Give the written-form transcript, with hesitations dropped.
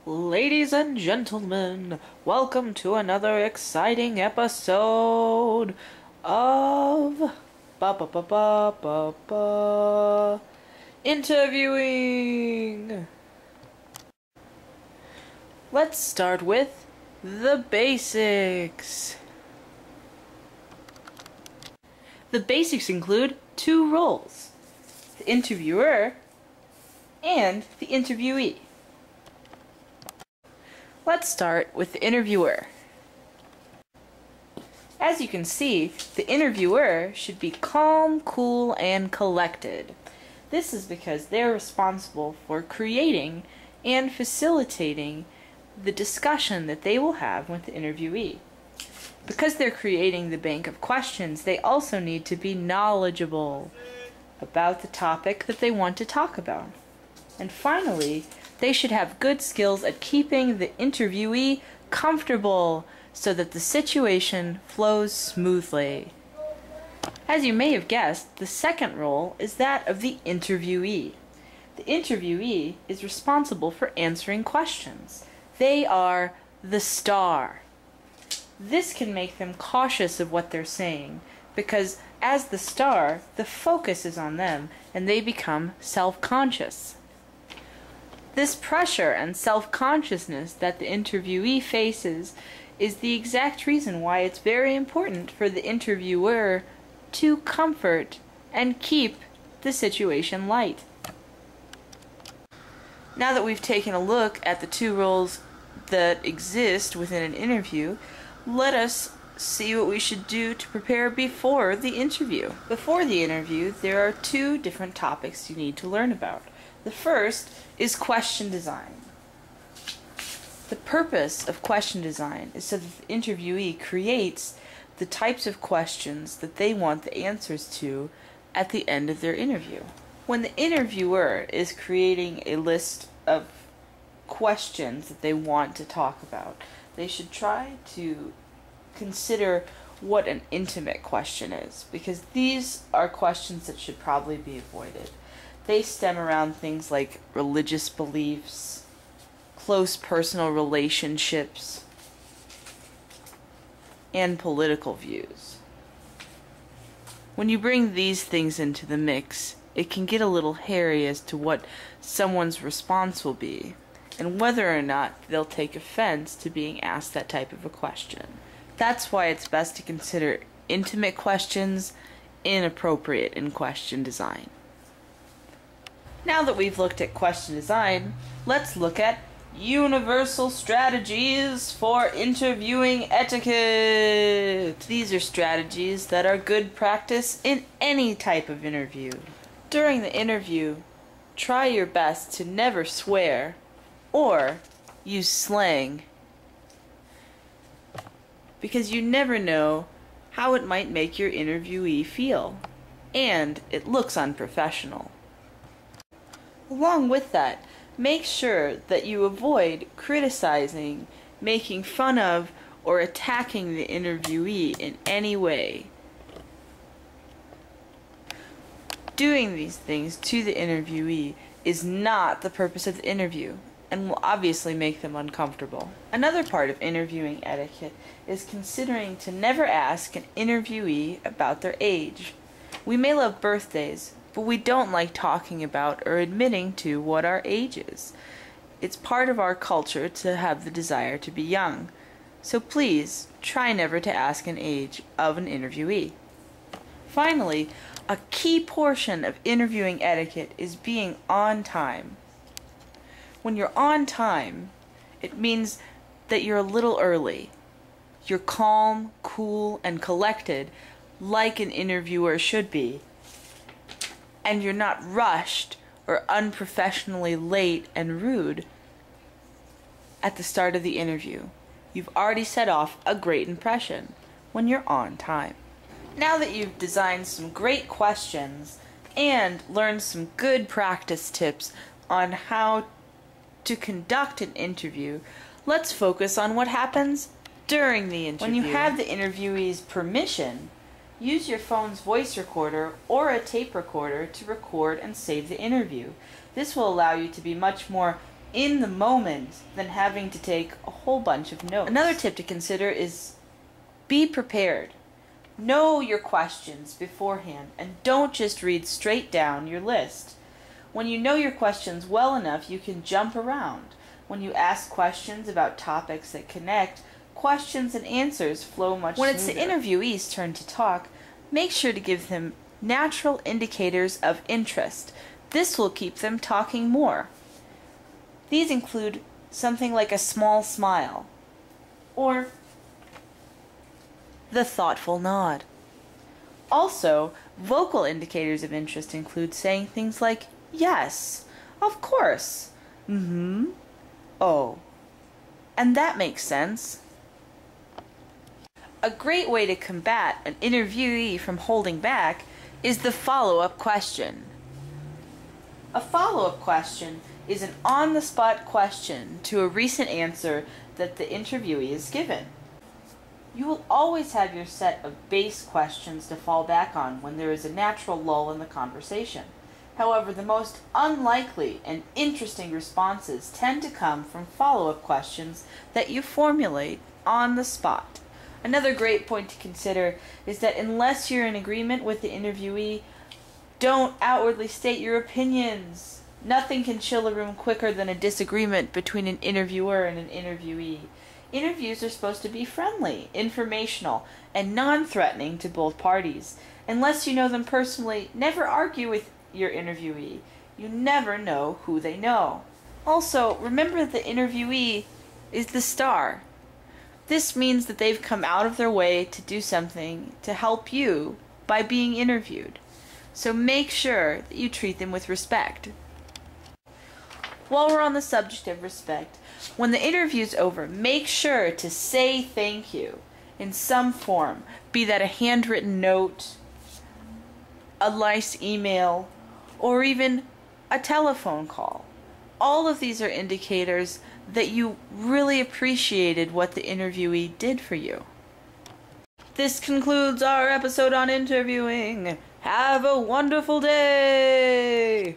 Ladies and gentlemen, welcome to another exciting episode of ba ba ba ba ba ba interviewing. Let's start with the basics. The basics include two roles: the interviewer and the interviewee. Let's start with the interviewer. As you can see, the interviewer should be calm, cool, and collected. This is because they're responsible for creating and facilitating the discussion that they will have with the interviewee. Because they're creating the bank of questions, they also need to be knowledgeable about the topic that they want to talk about. And finally, they should have good skills at keeping the interviewee comfortable so that the situation flows smoothly. As you may have guessed, the second role is that of the interviewee. The interviewee is responsible for answering questions. They are the star. This can make them cautious of what they're saying because as the star, the focus is on them and they become self-conscious. This pressure and self-consciousness that the interviewee faces is the exact reason why it's very important for the interviewer to comfort and keep the situation light. Now that we've taken a look at the two roles that exist within an interview, let us see what we should do to prepare before the interview. Before the interview, there are two different topics you need to learn about. The first is question design. The purpose of question design is so that the interviewee creates the types of questions that they want the answers to at the end of their interview. When the interviewer is creating a list of questions that they want to talk about, they should try to consider what an intimate question is, because these are questions that should probably be avoided. They stem around things like religious beliefs, close personal relationships, and political views. When you bring these things into the mix, it can get a little hairy as to what someone's response will be, and whether or not they'll take offense to being asked that type of a question. That's why it's best to consider intimate questions inappropriate in question design. Now that we've looked at question design, let's look at universal strategies for interviewing etiquette. These are strategies that are good practice in any type of interview. During the interview, try your best to never swear or use slang, because you never know how it might make your interviewee feel, and it looks unprofessional. Along with that, make sure that you avoid criticizing, making fun of, or attacking the interviewee in any way. Doing these things to the interviewee is not the purpose of the interview and will obviously make them uncomfortable. Another part of interviewing etiquette is considering to never ask an interviewee about their age. We may love birthdays, but we don't like talking about or admitting to what our age is. It's part of our culture to have the desire to be young. So please, try never to ask an age of an interviewee. Finally, a key portion of interviewing etiquette is being on time. When you're on time, it means that you're a little early. You're calm, cool, and collected, like an interviewer should be. And you're not rushed or unprofessionally late and rude at the start of the interview. You've already set off a great impression when you're on time. Now that you've designed some great questions and learned some good practice tips on how to conduct an interview, let's focus on what happens during the interview. When you have the interviewee's permission, use your phone's voice recorder or a tape recorder to record and save the interview. This will allow you to be much more in the moment than having to take a whole bunch of notes. Another tip to consider is be prepared. Know your questions beforehand and don't just read straight down your list. When you know your questions well enough, you can jump around. When you ask questions about topics that connect, questions and answers flow much smoother. When it's the interviewee's turn to talk, make sure to give them natural indicators of interest. This will keep them talking more. These include something like a small smile or the thoughtful nod. Also, vocal indicators of interest include saying things like, yes, of course, oh, and that makes sense. A great way to combat an interviewee from holding back is the follow-up question. A follow-up question is an on-the-spot question to a recent answer that the interviewee is given. You will always have your set of base questions to fall back on when there is a natural lull in the conversation. However, the most unlikely and interesting responses tend to come from follow-up questions that you formulate on the spot. Another great point to consider is that unless you're in agreement with the interviewee, don't outwardly state your opinions. Nothing can chill a room quicker than a disagreement between an interviewer and an interviewee. Interviews are supposed to be friendly, informational, and non-threatening to both parties. Unless you know them personally, never argue with your interviewee. You never know who they know. Also, remember the interviewee is the star. This means that they've come out of their way to do something to help you by being interviewed. So make sure that you treat them with respect. While we're on the subject of respect, when the interview's over, make sure to say thank you in some form, be that a handwritten note, a nice email, or even a telephone call. All of these are indicators that you really appreciated what the interviewee did for you. This concludes our episode on interviewing. Have a wonderful day!